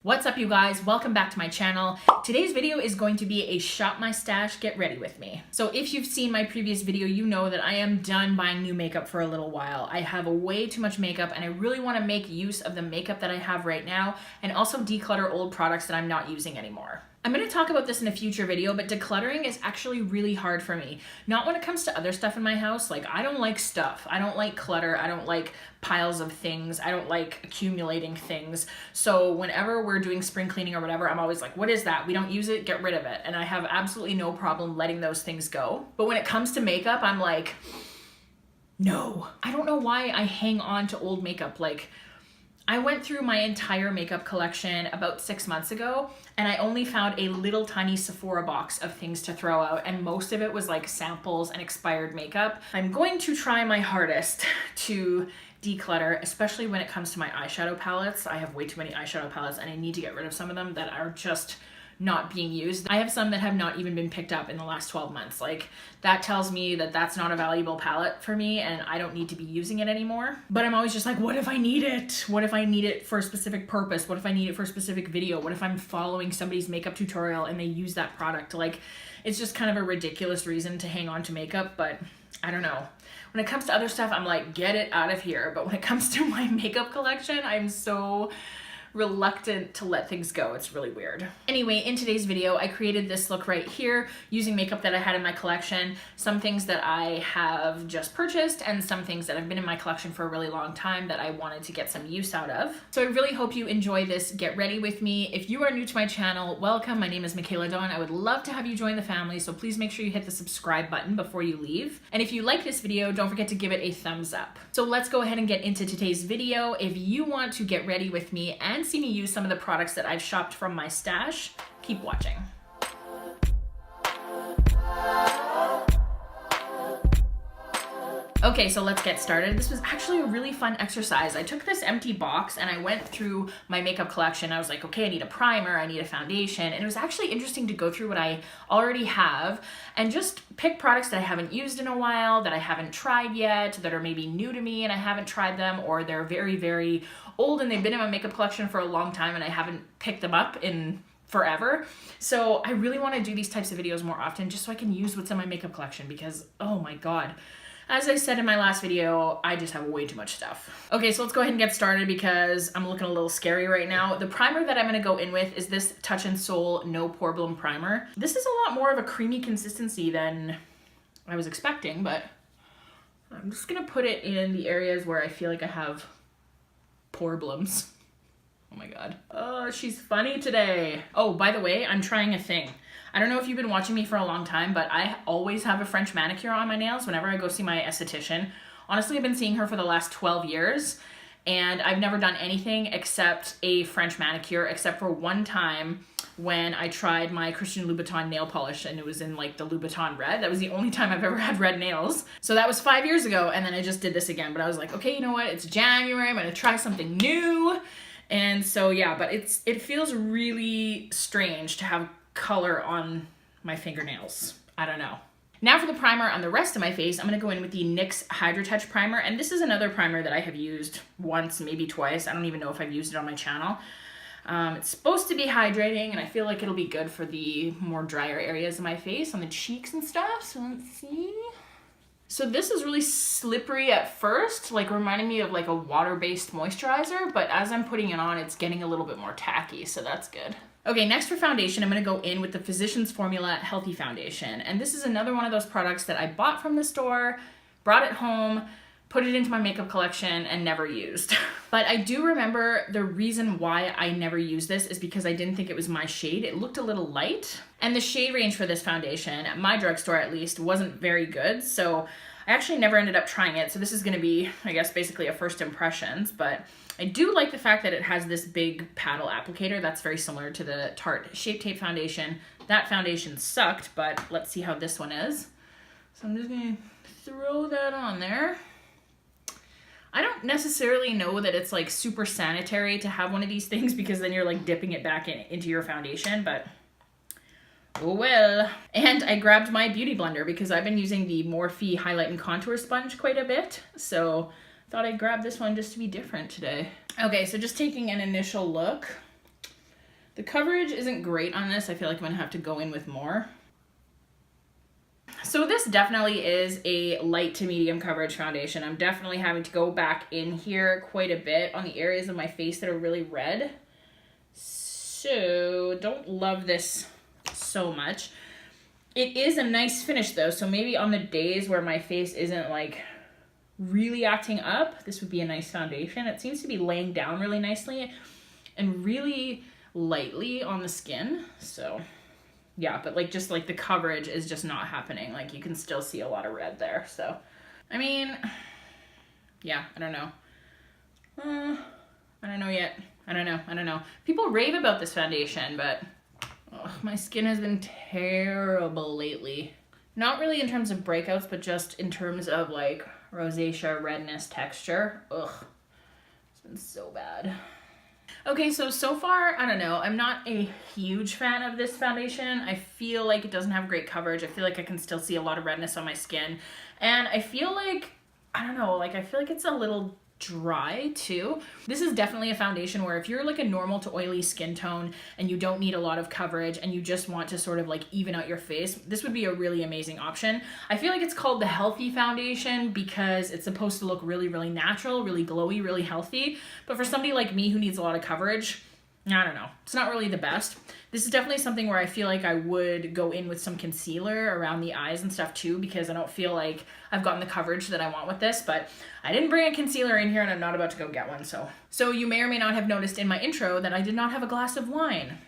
What's up, you guys? Welcome back to my channel. Today's video is going to be a shop my stash, get ready with me. So if you've seen my previous video, you know that I am done buying new makeup for a little while. I have way too much makeup and I really want to make use of the makeup that I have right now and also declutter old products that I'm not using anymore. I'm going to talk about this in a future video, but decluttering is actually really hard for me. Not when it comes to other stuff in my house. Like, I don't like stuff. I don't like clutter. I don't like piles of things. I don't like accumulating things. So whenever we're doing spring cleaning or whatever, I'm always like, what is that? We don't use it, get rid of it. And I have absolutely no problem letting those things go. But when it comes to makeup, I'm like, no. I don't know why I hang on to old makeup. Like, I went through my entire makeup collection about 6 months ago and I only found a little tiny Sephora box of things to throw out, and most of it was like samples and expired makeup. I'm going to try my hardest to declutter, especially when it comes to my eyeshadow palettes. I have way too many eyeshadow palettes and I need to get rid of some of them that are just not being used. I have some that have not even been picked up in the last 12 months. Like, that tells me that that's not a valuable palette for me and I don't need to be using it anymore. But I'm always just like, what if I need it? What if I need it for a specific purpose? What if I need it for a specific video? What if I'm following somebody's makeup tutorial and they use that product? Like, it's just kind of a ridiculous reason to hang on to makeup, but I don't know. When it comes to other stuff, I'm like, get it out of here. But when it comes to my makeup collection, I'm so reluctant to let things go. It's really weird. Anyway, in today's video, I created this look right here using makeup that I had in my collection, some things that I have just purchased and some things that have been in my collection for a really long time that I wanted to get some use out of. So I really hope you enjoy this get ready with me. If you are new to my channel, welcome. My name is Michaela Dawn. I would love to have you join the family, so please make sure you hit the subscribe button before you leave. And if you like this video, don't forget to give it a thumbs up. So let's go ahead and get into today's video. If you want to get ready with me and see me use some of the products that I've shopped from my stash, keep watching. Okay, so let's get started. This was actually a really fun exercise. I took this empty box and I went through my makeup collection. I was like, okay, I need a primer, I need a foundation. And it was actually interesting to go through what I already have and just pick products that I haven't used in a while, that I haven't tried yet, that are maybe new to me and I haven't tried them, or they're very, very old and they've been in my makeup collection for a long time and I haven't picked them up in forever. So I really want to do these types of videos more often just so I can use what's in my makeup collection because, oh my God. As I said in my last video, I just have way too much stuff. Okay, so let's go ahead and get started because I'm looking a little scary right now. The primer that I'm gonna go in with is this Touch in Sol No Poreblem primer. This is a lot more of a creamy consistency than I was expecting, but I'm just gonna put it in the areas where I feel like I have poreblems. Oh my God. Oh, she's funny today. Oh, by the way, I'm trying a thing. I don't know if you've been watching me for a long time, but I always have a French manicure on my nails whenever I go see my esthetician. Honestly, I've been seeing her for the last 12 years and I've never done anything except a French manicure, except for one time when I tried my Christian Louboutin nail polish and it was in like the Louboutin red. That was the only time I've ever had red nails. So that was 5 years ago and then I just did this again, but I was like, okay, you know what? It's January, I'm gonna try something new. And so yeah, but it feels really strange to have color on my fingernails. I don't know. Now for the primer on the rest of my face, I'm gonna go in with the NYX HydraTouch Primer, and this is another primer that I have used once, maybe twice. I don't even know if I've used it on my channel. It's supposed to be hydrating, and I feel like it'll be good for the more drier areas of my face, on the cheeks and stuff, so let's see. So this is really slippery at first, like reminding me of like a water-based moisturizer, but as I'm putting it on, it's getting a little bit more tacky, so that's good. Okay, next for foundation, I'm gonna go in with the Physicians Formula Healthy Foundation. And this is another one of those products that I bought from the store, brought it home, put it into my makeup collection, and never used. But I do remember the reason why I never used this is because I didn't think it was my shade. It looked a little light. And the shade range for this foundation, at my drugstore at least, wasn't very good. So I actually never ended up trying it. So this is gonna be, I guess, basically a first impressions, but I do like the fact that it has this big paddle applicator that's very similar to the Tarte Shape Tape foundation. That foundation sucked, but let's see how this one is. So I'm just gonna throw that on there. I don't necessarily know that it's like super sanitary to have one of these things because then you're like dipping it back into your foundation, but oh well. And I grabbed my beauty blender because I've been using the Morphe Highlight and Contour Sponge quite a bit. So thought I'd grab this one just to be different today. Okay, so just taking an initial look. The coverage isn't great on this. I feel like I'm gonna have to go in with more. So this definitely is a light to medium coverage foundation. I'm definitely having to go back in here quite a bit on the areas of my face that are really red. So don't love this so much. It is a nice finish though, so maybe on the days where my face isn't like really acting up, this would be a nice foundation. It seems to be laying down really nicely and really lightly on the skin. So yeah, but like just like the coverage is just not happening. Like you can still see a lot of red there. So I mean, yeah, I don't know. I don't know yet. I don't know. People rave about this foundation, but my skin has been terrible lately. Not really in terms of breakouts, but just in terms of like rosacea, redness, texture. Ugh, it's been so bad. Okay, so far, I don't know. I'm not a huge fan of this foundation. I feel like it doesn't have great coverage. I feel like I can still see a lot of redness on my skin. And I feel like, I don't know, like I feel like it's a little dry too. This is definitely a foundation where if you're like a normal to oily skin tone and you don't need a lot of coverage and you just want to sort of like even out your face, this would be a really amazing option. I feel like it's called the healthy foundation because it's supposed to look really, really natural, really glowy, really healthy. But for somebody like me who needs a lot of coverage, I don't know. It's not really the best. This is definitely something where I feel like I would go in with some concealer around the eyes and stuff too, because I don't feel like I've gotten the coverage that I want with this, but I didn't bring a concealer in here and I'm not about to go get one. So you may or may not have noticed in my intro that I did not have a glass of wine.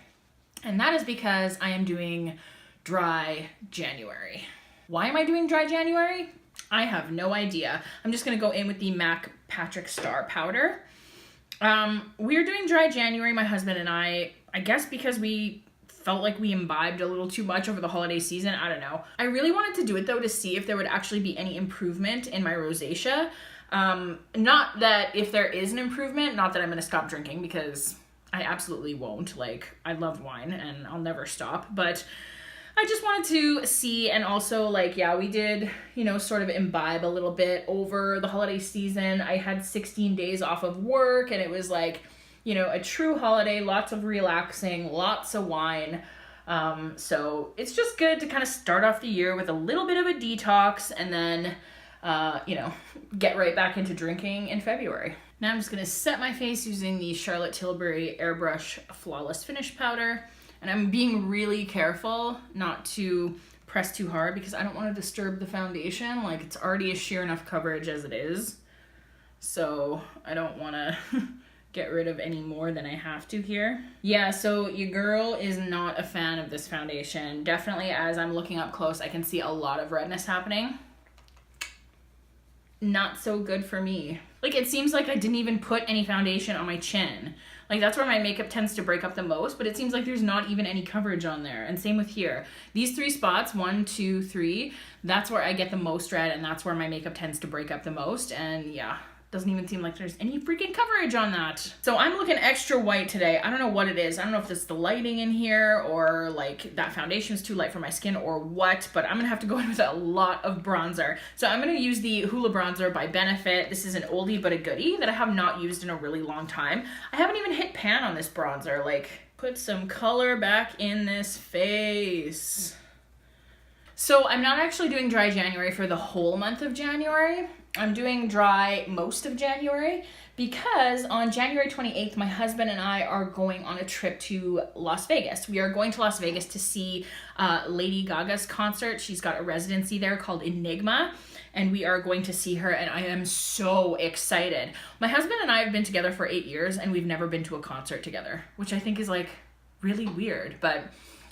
And that is because I am doing dry January. Why am I doing dry January? I have no idea. I'm just gonna go in with the MAC Patrick Star powder. We're doing dry January, my husband and I guess because we felt like we imbibed a little too much over the holiday season. I don't know. I really wanted to do it though to see if there would actually be any improvement in my rosacea. Not that if there is an improvement, not that I'm going to stop drinking because I absolutely won't. Like, I love wine and I'll never stop, but I just wanted to see. And also like, yeah, we did, you know, sort of imbibe a little bit over the holiday season. I had 16 days off of work and it was like, you know, a true holiday, lots of relaxing, lots of wine. So it's just good to kind of start off the year with a little bit of a detox and then, you know, get right back into drinking in February. Now I'm just going to set my face using the Charlotte Tilbury Airbrush Flawless Finish Powder. And I'm being really careful not to press too hard because I don't want to disturb the foundation. Like, it's already a sheer enough coverage as it is. So I don't want to get rid of any more than I have to here. Yeah, so your girl is not a fan of this foundation. Definitely as I'm looking up close, I can see a lot of redness happening. Not so good for me. Like, it seems like I didn't even put any foundation on my chin. Like, that's where my makeup tends to break up the most, but it seems like there's not even any coverage on there. And same with here. These three spots, 1, 2, 3, that's where I get the most red, and that's where my makeup tends to break up the most. And yeah, doesn't even seem like there's any freaking coverage on that. So I'm looking extra white today. I don't know what it is. I don't know if it's the lighting in here or like that foundation is too light for my skin or what, but I'm gonna have to go in with a lot of bronzer. So I'm gonna use the Hoola bronzer by Benefit. This is an oldie but a goodie that I have not used in a really long time. I haven't even hit pan on this bronzer. Like, put some color back in this face. So I'm not actually doing dry January for the whole month of January. I'm doing dry most of January because on January 28th, my husband and I are going on a trip to Las Vegas. We are going to Las Vegas to see Lady Gaga's concert. She's got a residency there called Enigma, and we are going to see her, and I am so excited. My husband and I have been together for 8 years, and we've never been to a concert together, which I think is like really weird, but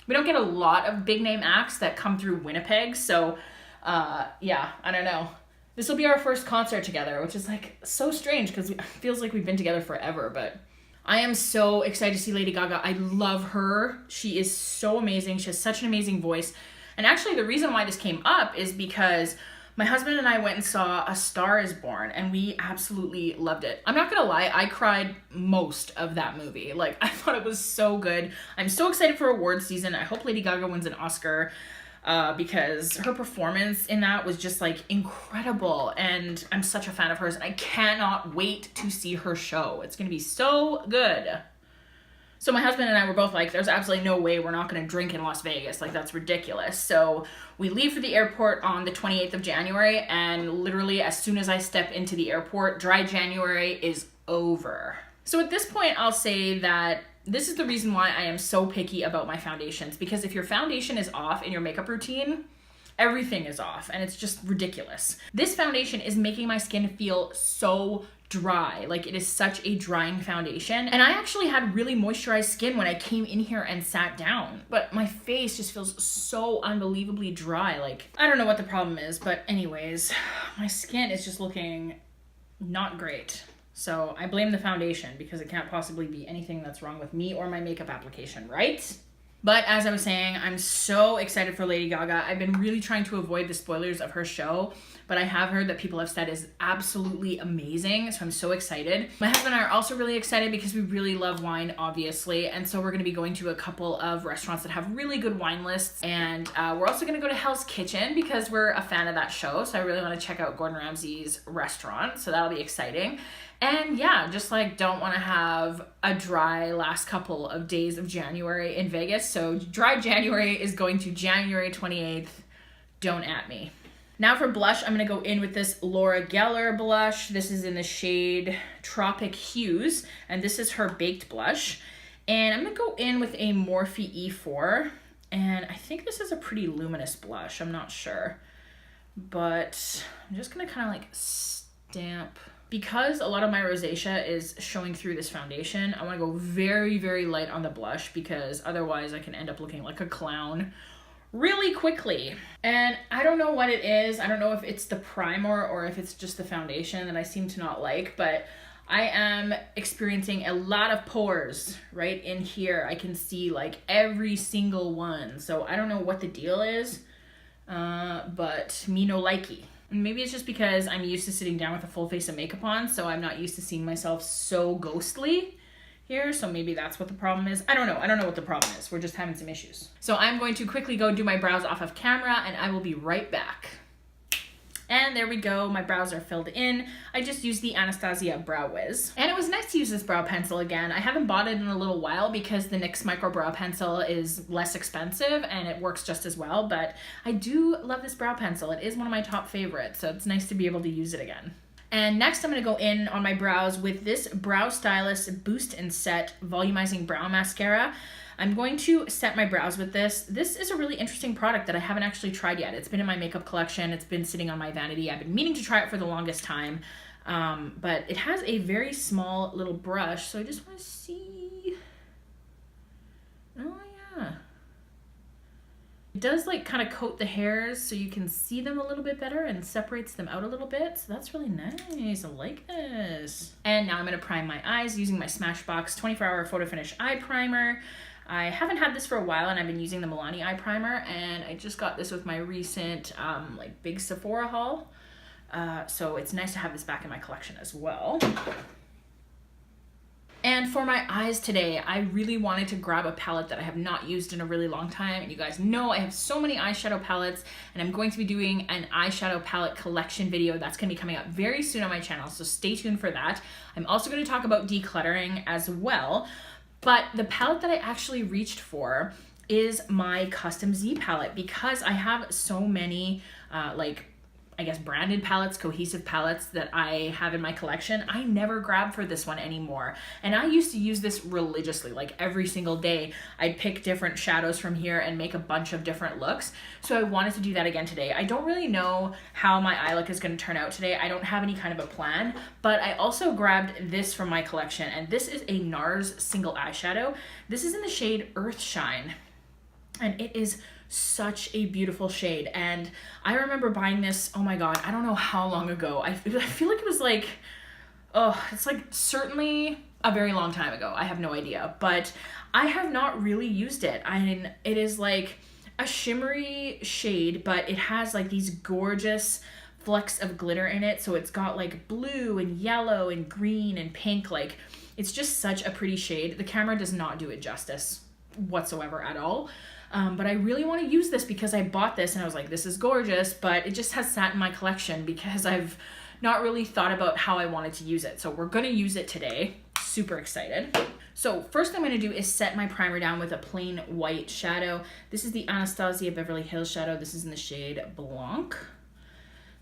we don't get a lot of big name acts that come through Winnipeg, so yeah, I don't know. This will be our first concert together, which is like so strange because it feels like we've been together forever, but I am so excited to see Lady Gaga. I love her. She is so amazing. She has such an amazing voice. And actually the reason why this came up is because my husband and I went and saw A Star Is Born and we absolutely loved it. I'm not gonna lie, I cried most of that movie. Like, I thought it was so good. I'm so excited for awards season. I hope Lady Gaga wins an Oscar. Because her performance in that was just like incredible, and I'm such a fan of hers and I cannot wait to see her show. It's gonna be so good. So my husband and I were both like, there's absolutely no way we're not going to drink in Las Vegas. Like, that's ridiculous. So we leave for the airport on the 28th of January, and literally as soon as I step into the airport, dry January is over. So at this point, I'll say that this is the reason why I am so picky about my foundations, because if your foundation is off in your makeup routine, everything is off, and it's just ridiculous. This foundation is making my skin feel so dry. Like, it is such a drying foundation, and I actually had really moisturized skin when I came in here and sat down, but my face just feels so unbelievably dry. Like, I don't know what the problem is, but anyways, my skin is just looking not great. So I blame the foundation, because it can't possibly be anything that's wrong with me or my makeup application, right? But as I was saying, I'm so excited for Lady Gaga. I've been really trying to avoid the spoilers of her show, but I have heard that people have said is absolutely amazing, so I'm so excited. My husband and I are also really excited because we really love wine, obviously, and so we're going to be going to a couple of restaurants that have really good wine lists, and we're also going to go to Hell's Kitchen because we're a fan of that show, so I really want to check out Gordon Ramsay's restaurant, so that'll be exciting. And yeah, just like don't want to have a dry last couple of days of January in Vegas. So dry January is going to January 28th. Don't at me. Now for blush, I'm going to go in with this Laura Geller blush. This is in the shade Tropic Hues, and this is her baked blush. And I'm going to go in with a Morphe E4, and I think this is a pretty luminous blush. I'm not sure, but I'm just going to kind of like stamp. Because a lot of my rosacea is showing through this foundation, I want to go very, very light on the blush, because otherwise I can end up looking like a clown really quickly. And I don't know what it is. I don't know if it's the primer or if it's just the foundation that I seem to not like, but I am experiencing a lot of pores right in here. I can see like every single one. So I don't know what the deal is, but me no likey. Maybe it's just because I'm used to sitting down with a full face of makeup on, so I'm not used to seeing myself so ghostly here, so maybe that's what the problem is. I don't know what the problem is. We're just having some issues. So I'm going to quickly go do my brows off of camera, and I will be right back. And there we go, my brows are filled in. I just used the Anastasia Brow Wiz. And it was nice to use this brow pencil again. I haven't bought it in a little while because the NYX Micro Brow Pencil is less expensive and it works just as well, but I do love this brow pencil. It is one of my top favorites, so it's nice to be able to use it again. And next I'm going to go in on my brows with this Brow Stylist Boost and Set Volumizing Brow Mascara. I'm going to set my brows with this. This is a really interesting product that I haven't actually tried yet. It's been in my makeup collection. It's been sitting on my vanity. I've been meaning to try it for the longest time, but it has a very small little brush, so I just want to see. Oh yeah. It does like kind of coat the hairs so you can see them a little bit better and separates them out a little bit. So that's really nice. I like this. And now I'm going to prime my eyes using my Smashbox 24-hour Photo Finish Eye Primer. I haven't had this for a while, and I've been using the Milani eye primer, and I just got this with my recent like big Sephora haul. So it's nice to have this back in my collection as well. And for my eyes today, I really wanted to grab a palette that I have not used in a really long time. And you guys know I have so many eyeshadow palettes, and I'm going to be doing an eyeshadow palette collection video that's going to be coming up very soon on my channel, so stay tuned for that. I'm also going to talk about decluttering as well. But the palette that I actually reached for is my Custom Z palette, because I have so many like, I guess, branded palettes, cohesive palettes that I have in my collection. I never grab for this one anymore. And I used to use this religiously, like every single day. I'd pick different shadows from here and make a bunch of different looks. So I wanted to do that again today. I don't really know how my eye look is going to turn out today. I don't have any kind of a plan, but I also grabbed this from my collection, and this is a NARS single eyeshadow. This is in the shade Earthshine, and it is such a beautiful shade. And I remember buying this, oh my god, I don't know how long ago. I feel like it was like, oh, it's like certainly a very long time ago. I have no idea, but I have not really used it. I mean, it is like a shimmery shade, but it has like these gorgeous flecks of glitter in it. So it's got like blue and yellow and green and pink. Like, it's just such a pretty shade. The camera does not do it justice whatsoever at all. But I really want to use this because I bought this and I was like, this is gorgeous, but it just has sat in my collection because I've not really thought about how I wanted to use it. So we're going to use it today. Super excited. So first thing I'm going to do is set my primer down with a plain white shadow. This is the Anastasia Beverly Hills shadow. This is in the shade Blanc.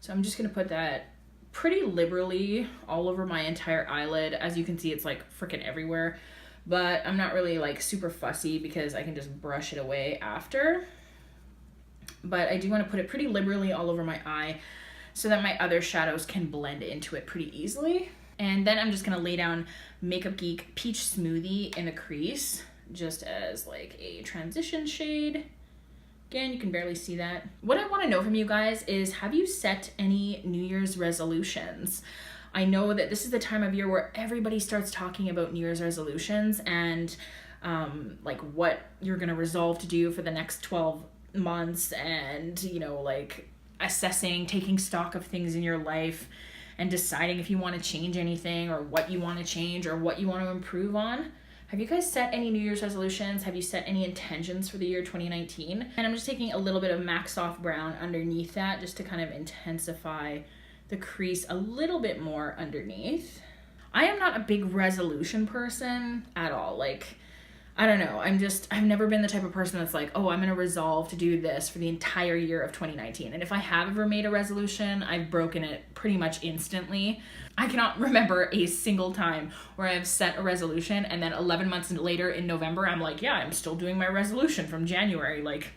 So I'm just going to put that pretty liberally all over my entire eyelid. As you can see, it's like freaking everywhere, but I'm not really like super fussy because I can just brush it away after. But I do want to put it pretty liberally all over my eye so that my other shadows can blend into it pretty easily. And then I'm just going to lay down Makeup Geek Peach Smoothie in the crease just as like a transition shade. Again, you can barely see that. What I want to know from you guys is, have you set any New Year's resolutions? I know that this is the time of year where everybody starts talking about New Year's resolutions and like what you're going to resolve to do for the next 12 months and, you know, like assessing, taking stock of things in your life and deciding if you want to change anything or what you want to change or what you want to improve on. Have you guys set any New Year's resolutions? Have you set any intentions for the year 2019? And I'm just taking a little bit of MAC Soft Brown underneath that just to kind of intensify the crease a little bit more underneath. I am not a big resolution person at all. Like, I don't know. I've never been the type of person that's like, oh, I'm going to resolve to do this for the entire year of 2019. And if I have ever made a resolution, I've broken it pretty much instantly. I cannot remember a single time where I've set a resolution and then 11 months later in November, I'm like, yeah, I'm still doing my resolution from January. Like,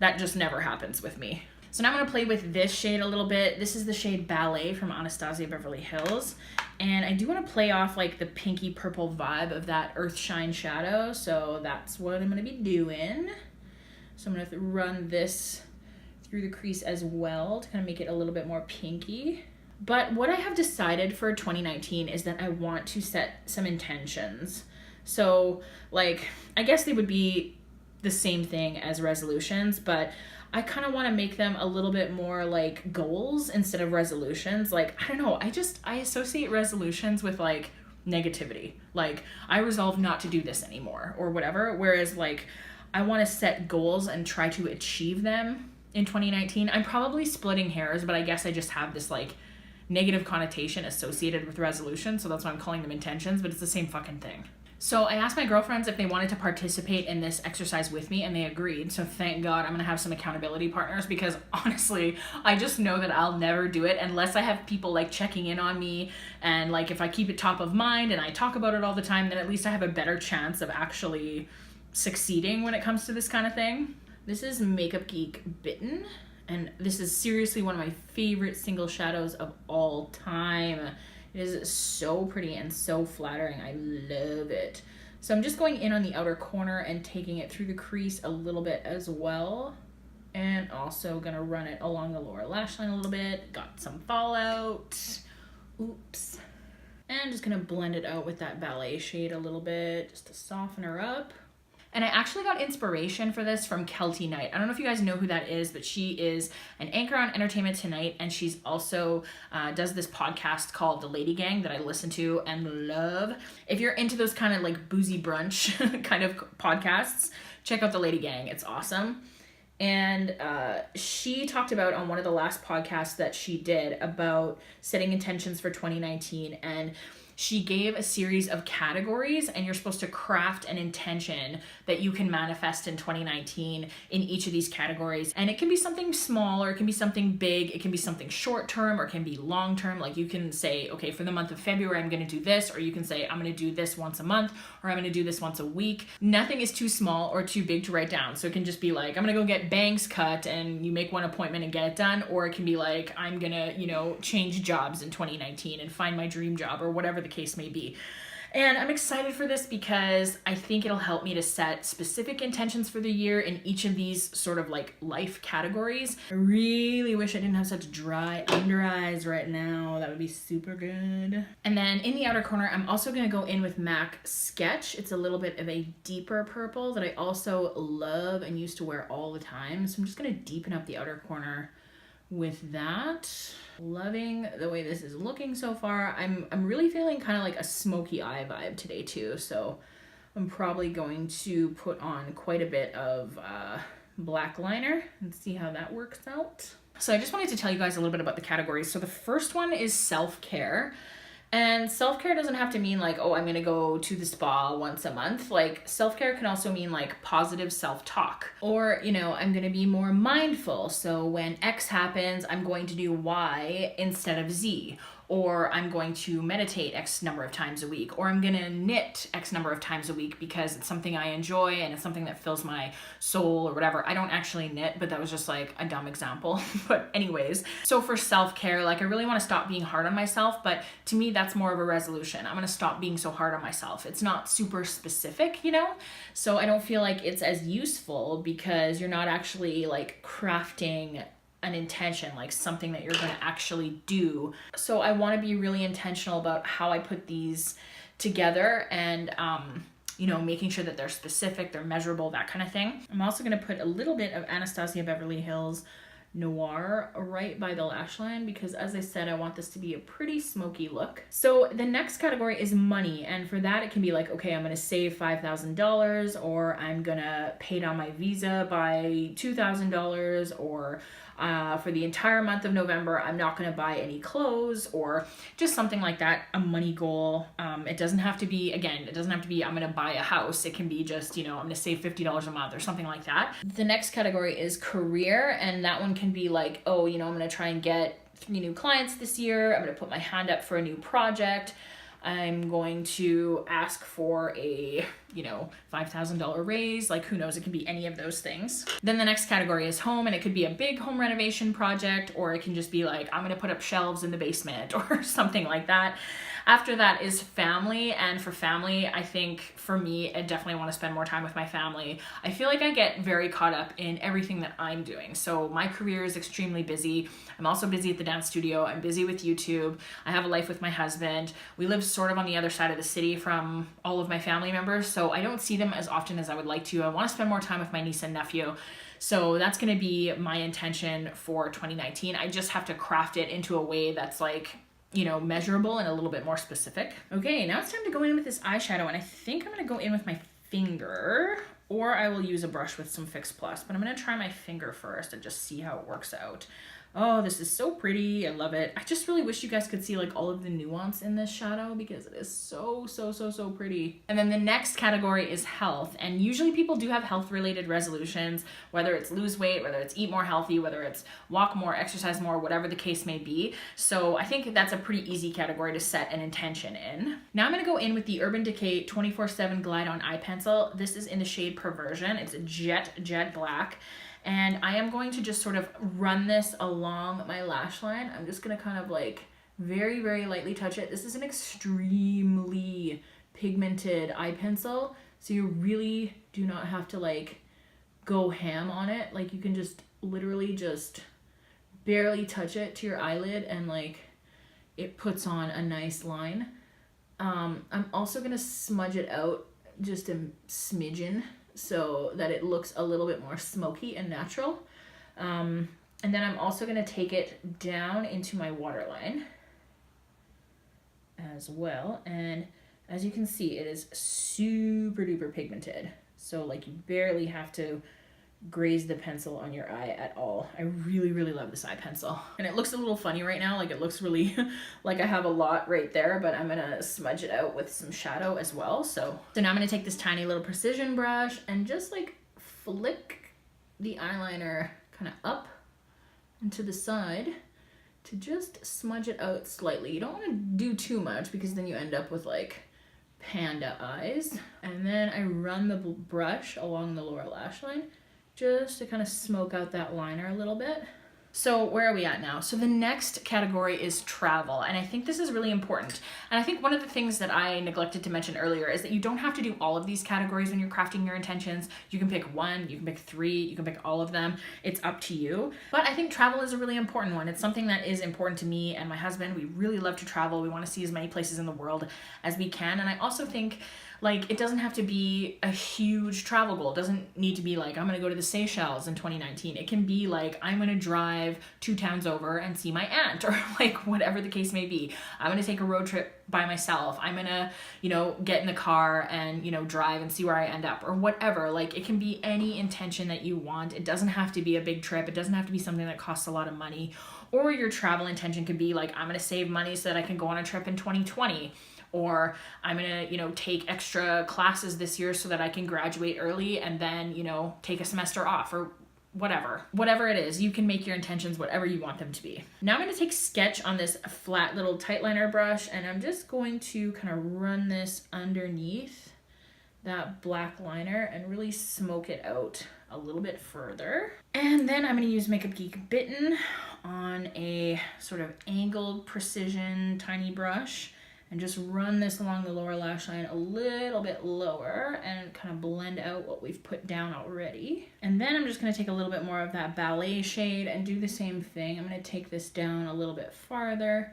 that just never happens with me. So now I'm going to play with this shade a little bit. This is the shade Ballet from Anastasia Beverly Hills. And I do want to play off like the pinky purple vibe of that Earthshine shadow. So that's what I'm going to be doing. So I'm going to run this through the crease as well to kind of make it a little bit more pinky. But what I have decided for 2019 is that I want to set some intentions. So like, I guess they would be the same thing as resolutions, but I kind of want to make them a little bit more like goals instead of resolutions. Like, I don't know, I associate resolutions with like negativity. Like, I resolve not to do this anymore or whatever. Whereas like, I want to set goals and try to achieve them in 2019. I'm probably splitting hairs, but I guess I just have this like negative connotation associated with resolution. So that's why I'm calling them intentions, but it's the same fucking thing. So I asked my girlfriends if they wanted to participate in this exercise with me and they agreed. So thank God I'm gonna have some accountability partners because honestly, I just know that I'll never do it unless I have people like checking in on me. And like if I keep it top of mind and I talk about it all the time, then at least I have a better chance of actually succeeding when it comes to this kind of thing. This is Makeup Geek Bitten. And this is seriously one of my favorite single shadows of all time. It is so pretty and so flattering. I love it. So I'm just going in on the outer corner and taking it through the crease a little bit as well. And also gonna run it along the lower lash line a little bit. Got some fallout. Oops. And just gonna blend it out with that Ballet shade a little bit just to soften her up. And I actually got inspiration for this from Kelty Knight. I don't know if you guys know who that is, but she is an anchor on Entertainment Tonight, and she's also does this podcast called The Lady Gang that I listen to and love. If you're into those kind of like boozy brunch kind of podcasts, check out The Lady Gang. It's awesome. And she talked about on one of the last podcasts that she did about setting intentions for 2019, and she gave a series of categories and you're supposed to craft an intention that you can manifest in 2019 in each of these categories. And it can be something small or it can be something big. It can be something short term or it can be long term. Like you can say, okay, for the month of February, I'm going to do this, or you can say, I'm going to do this once a month, or I'm going to do this once a week. Nothing is too small or too big to write down. So it can just be like, I'm going to go get bangs cut and you make one appointment and get it done. Or it can be like, I'm going to, you know, change jobs in 2019 and find my dream job or whatever the case may be. And I'm excited for this because I think it'll help me to set specific intentions for the year in each of these sort of like life categories. I really wish I didn't have such dry under eyes right now. That would be super good. And then in the outer corner, I'm also going to go in with MAC Sketch. It's a little bit of a deeper purple that I also love and used to wear all the time. So I'm just going to deepen up the outer corner with that. Loving the way this is looking so far. I'm really feeling kind of like a smoky eye vibe today too, so I'm probably going to put on quite a bit of black liner and see how that works out. So I just wanted to tell you guys a little bit about the categories. So the first one is self-care. And self-care doesn't have to mean like, oh, I'm gonna go to the spa once a month. Like self-care can also mean like positive self-talk, or, you know, I'm gonna be more mindful. So when X happens, I'm going to do Y instead of Z. Or I'm going to meditate X number of times a week, or I'm gonna knit X number of times a week because it's something I enjoy and it's something that fills my soul or whatever. I don't actually knit, but that was just like a dumb example. But anyways, so for self-care, like I really wanna stop being hard on myself, but to me, that's more of a resolution. I'm gonna stop being so hard on myself. It's not super specific, you know? So I don't feel like it's as useful because you're not actually like crafting an intention, like something that you're going to actually do. So I want to be really intentional about how I put these together and, you know, making sure that they're specific, they're measurable, that kind of thing. I'm also going to put a little bit of Anastasia Beverly Hills Noir right by the lash line because, as I said, I want this to be a pretty smoky look. So the next category is money, and for that it can be like, okay, I'm gonna save $5,000, or I'm gonna pay down my Visa by $2,000, or for the entire month of November, I'm not gonna buy any clothes, or just something like that, a money goal. It doesn't have to be, again, it doesn't have to be I'm gonna buy a house. It can be just, you know, I'm gonna save $50 a month or something like that. The next category is career, and that one can be like, oh, you know, I'm gonna try and get 3 new clients this year. I'm gonna put my hand up for a new project. I'm going to ask for a, you know, $5,000 raise. Like, who knows? It can be any of those things. Then the next category is home, and it could be a big home renovation project, or it can just be like, I'm gonna put up shelves in the basement or something like that. After that is family, and for family, I think for me, I definitely want to spend more time with my family. I feel like I get very caught up in everything that I'm doing. So my career is extremely busy. I'm also busy at the dance studio. I'm busy with YouTube. I have a life with my husband. We live sort of on the other side of the city from all of my family members, so I don't see them as often as I would like to. I want to spend more time with my niece and nephew. So that's going to be my intention for 2019. I just have to craft it into a way that's like, you know, measurable and a little bit more specific. Okay, now it's time to go in with this eyeshadow, and I think I'm gonna go in with my finger, or I will use a brush with some Fix Plus, but I'm gonna try my finger first and just see how it works out. Oh, this is so pretty. I love it. I just really wish you guys could see like all of the nuance in this shadow because it is so pretty. And then the next category is health. And usually people do have health related resolutions, whether it's lose weight, whether it's eat more healthy, whether it's walk more, exercise more, whatever the case may be. So I think that's a pretty easy category to set an intention in. Now I'm gonna go in with the Urban Decay 24/7 Glide On Eye Pencil. This is in the shade Perversion. It's a jet black. And I am going to just sort of run this along my lash line. I'm just gonna kind of like very lightly touch it. This is an extremely pigmented eye pencil, so you really do not have to like go ham on it. Like you can just literally just barely touch it to your eyelid and like it puts on a nice line. I'm also gonna smudge it out just a smidgen so that it looks a little bit more smoky and natural. And then I'm also gonna take it down into my waterline as well. And as you can see, it is super duper pigmented. So like you barely have to graze the pencil on your eye at all. I really love this eye pencil. And it looks a little funny right now. Like it looks really like I have a lot right there, but I'm gonna smudge it out with some shadow as well. So now I'm gonna take this tiny little precision brush and just like flick the eyeliner kind of up and to the side to just smudge it out slightly. You don't want to do too much because then you end up with like panda eyes. And then I run the brush along the lower lash line just to kind of smoke out that liner a little bit. So where are we at now? So the next category is travel, and I think this is really important. And I think one of the things that I neglected to mention earlier is that you don't have to do all of these categories when you're crafting your intentions. You can pick one, you can pick 3, you can pick all of them. It's up to you. But I think travel is a really important one. It's something that is important to me and my husband. We really love to travel. We want to see as many places in the world as we can. And I also think Like, it doesn't have to be a huge travel goal. It doesn't need to be like, I'm gonna go to the Seychelles in 2019. It can be like, I'm gonna drive 2 towns over and see my aunt, or like whatever the case may be. I'm gonna take a road trip by myself. I'm gonna, you know, get in the car and, you know, drive and see where I end up, or whatever. Like, it can be any intention that you want. It doesn't have to be a big trip. It doesn't have to be something that costs a lot of money. Or your travel intention could be like, I'm gonna save money so that I can go on a trip in 2020. Or I'm gonna, you know, take extra classes this year so that I can graduate early and then, you know, take a semester off, or whatever it is. You can make your intentions whatever you want them to be. Now I'm going to take Sketch on this flat little tight liner brush, and I'm just going to kind of run this underneath that black liner and really smoke it out a little bit further. And then I'm going to use Makeup Geek Bitten on a sort of angled precision tiny brush and just run this along the lower lash line a little bit lower and kind of blend out what we've put down already. And then I'm just gonna take a little bit more of that Ballet shade and do the same thing. I'm gonna take this down a little bit farther,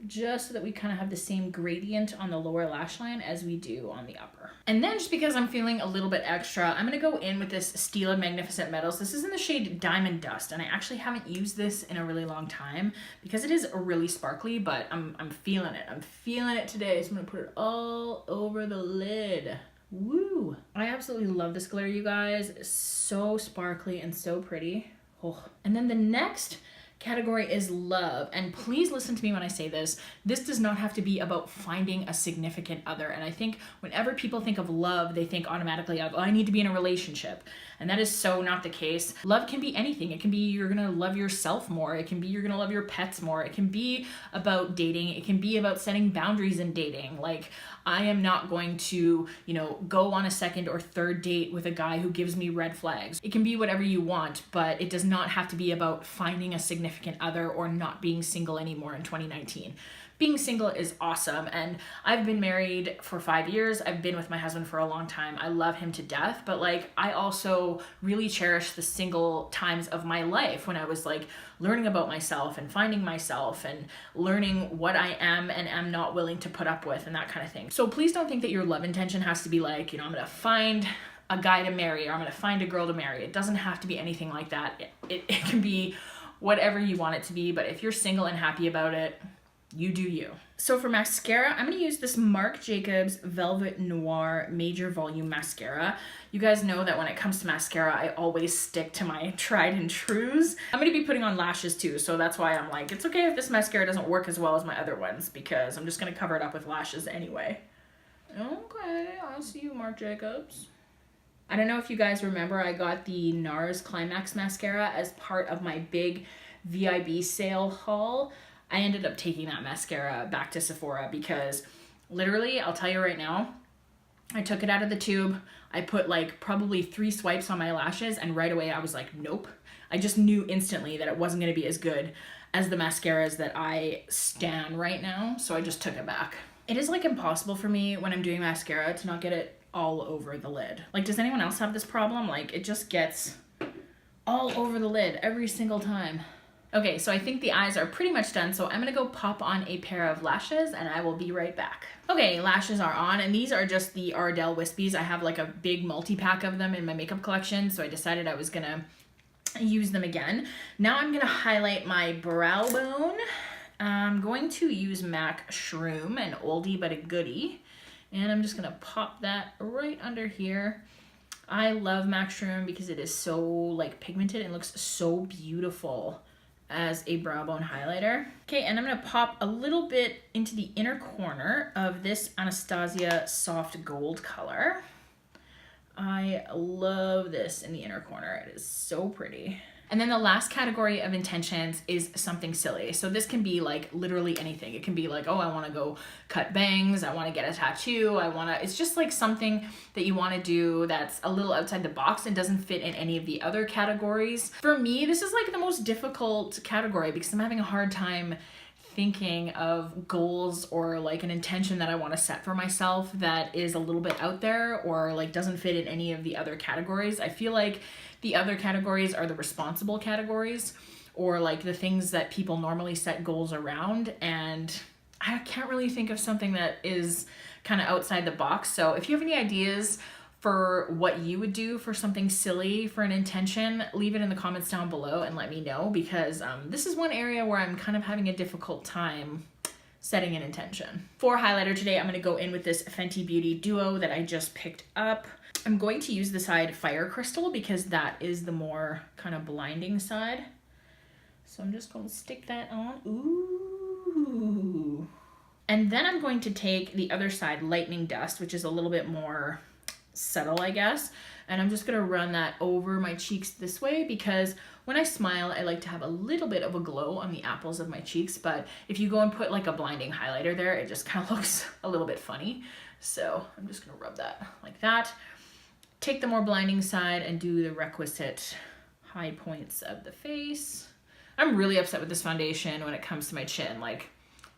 just so that we kind of have the same gradient on the lower lash line as we do on the upper. And then, just because I'm feeling a little bit extra, I'm gonna go in with this Stila Magnificent Metals. This is in the shade Diamond Dust, and I actually haven't used this in a really long time because it is really sparkly, but I'm feeling it. I'm feeling it today, so I'm gonna put it all over the lid. Woo! I absolutely love this glitter, you guys. It's so sparkly and so pretty. Oh. And then the next category is love, and please listen to me when I say this. This does not have to be about finding a significant other, and I think whenever people think of love, they think automatically of, oh, I need to be in a relationship, and that is so not the case. Love can be anything. It can be you're gonna love yourself more. It can be you're gonna love your pets more. It can be about dating. It can be about setting boundaries in dating. Like, I am not going to, you know, go on a second or third date with a guy who gives me red flags. It can be whatever you want, but it does not have to be about finding a significant other or not being single anymore in 2019. Being single is awesome, and I've been married for 5 years. I've been with my husband for a long time. I love him to death, but like, I also really cherish the single times of my life when I was like learning about myself and finding myself and learning what I am and am not willing to put up with and that kind of thing. So please don't think that your love intention has to be like, you know, I'm gonna find a guy to marry, or I'm gonna find a girl to marry. It doesn't have to be anything like that. It can be whatever you want it to be, but if you're single and happy about it, you do you. So for mascara, I'm going to use this Marc Jacobs Velvet Noir Major Volume Mascara. You guys know that when it comes to mascara, I always stick to my tried and trues. I'm going to be putting on lashes too, so that's why I'm like, it's okay if this mascara doesn't work as well as my other ones, because I'm just going to cover it up with lashes anyway. Okay, I see you, Marc Jacobs. I don't know if you guys remember, I got the NARS Climax Mascara as part of my big VIB sale haul. I ended up taking that mascara back to Sephora because literally, I'll tell you right now, I took it out of the tube. I put like probably 3 swipes on my lashes, and right away I was like, nope. I just knew instantly that it wasn't going to be as good as the mascaras that I stan right now, so I just took it back. It is like impossible for me when I'm doing mascara to not get it all over the lid. Like, does anyone else have this problem? Like, it just gets all over the lid every single time. Okay, so I think the eyes are pretty much done, so I'm gonna go pop on a pair of lashes and I will be right back. Okay, lashes are on, and these are just the Ardell Wispies. I have like a big multi-pack of them in my makeup collection, so I decided I was gonna use them again. Now I'm gonna highlight my brow bone. I'm going to use MAC Shroom, an oldie but a goodie, and I'm just gonna pop that right under here. I love MAC Shroom because it is so like pigmented and looks so beautiful as a brow bone highlighter. Okay, and I'm gonna pop a little bit into the inner corner of this Anastasia Soft Gold color. I love this in the inner corner. It is so pretty. And then the last category of intentions is something silly. So this can be like literally anything. It can be like, oh, I wanna go cut bangs, I wanna get a tattoo, it's just like something that you wanna do that's a little outside the box and doesn't fit in any of the other categories. For me, this is like the most difficult category because I'm having a hard time thinking of goals or like an intention that I want to set for myself that is a little bit out there or like doesn't fit in any of the other categories. I feel like the other categories are the responsible categories, or like the things that people normally set goals around, and I can't really think of something that is kind of outside the box. So if you have any ideas for what you would do for something silly for an intention, leave it in the comments down below and let me know, because this is one area where I'm kind of having a difficult time setting an intention. For highlighter today, I'm going to go in with this Fenty Beauty Duo that I just picked up. I'm going to use the side Fire Crystal because that is the more kind of blinding side. So I'm just going to stick that on. Ooh. And then I'm going to take the other side, Lightning Dust, which is a little bit more subtle, I guess. And I'm just going to run that over my cheeks this way, because when I smile, I like to have a little bit of a glow on the apples of my cheeks. But if you go and put like a blinding highlighter there, it just kind of looks a little bit funny. So I'm just going to rub that like that. Take the more blinding side and do the requisite high points of the face. I'm really upset with this foundation when it comes to my chin. Like,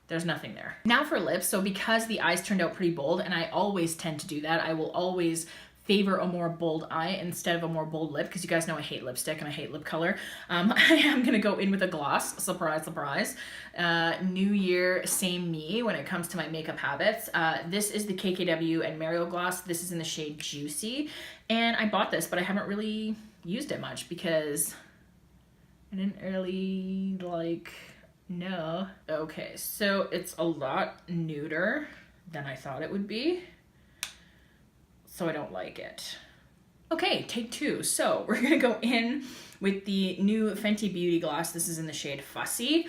there's nothing there. Now for lips. So because the eyes turned out pretty bold, and I always tend to do that, I will always favor a more bold eye instead of a more bold lip, because you guys know I hate lipstick and I hate lip color. I am gonna go in with a gloss. Surprise, surprise. New year, same me when it comes to my makeup habits. This is the KKW and Mario gloss. This is in the shade Juicy. And I bought this, but I haven't really used it much because I didn't really no. Okay, so it's a lot nuder than I thought it would be. So I don't like it. Okay, take two. So we're gonna go in with the new Fenty Beauty gloss. This is in the shade Fussy.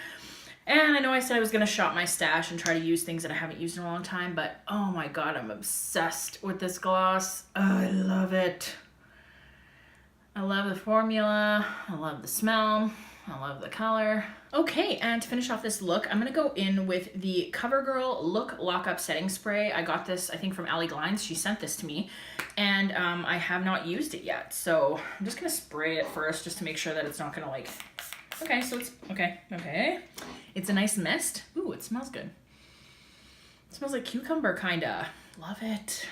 And I know I said I was gonna shop my stash and try to use things that I haven't used in a long time, but oh my God, I'm obsessed with this gloss. Oh, I love it. I love the formula, I love the smell, I love the color. Okay, and to finish off this look, I'm gonna go in with the CoverGirl Look Lock-Up Setting Spray. I got this, I think, from Ali Glines. She sent this to me, and I have not used it yet. So I'm just gonna spray it first just to make sure that it's not gonna okay, so it's, okay. It's a nice mist. Ooh, it smells good. It smells like cucumber, kinda. Love it.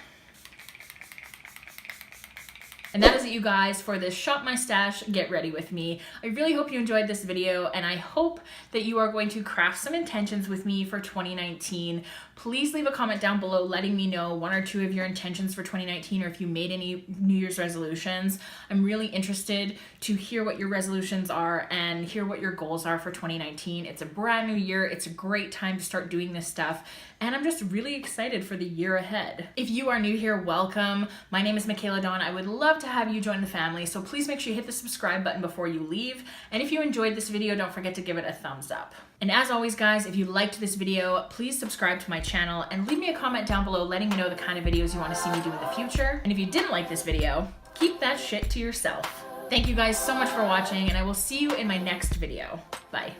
And that is it, you guys, for this Shop My Stash, Get Ready With Me. I really hope you enjoyed this video, and I hope that you are going to craft some intentions with me for 2019. Please leave a comment down below letting me know one or two of your intentions for 2019, or if you made any New Year's resolutions. I'm really interested to hear what your resolutions are and hear what your goals are for 2019. It's a brand new year. It's a great time to start doing this stuff, and I'm just really excited for the year ahead. If you are new here, welcome. My name is Michaela Dawn. I would love to have you join the family, so please make sure you hit the subscribe button before you leave. And if you enjoyed this video, don't forget to give it a thumbs up. And as always, guys, if you liked this video, please subscribe to my channel and leave me a comment down below letting me know the kind of videos you want to see me do in the future. And if you didn't like this video, keep that shit to yourself. Thank you guys so much for watching, and I will see you in my next video. Bye.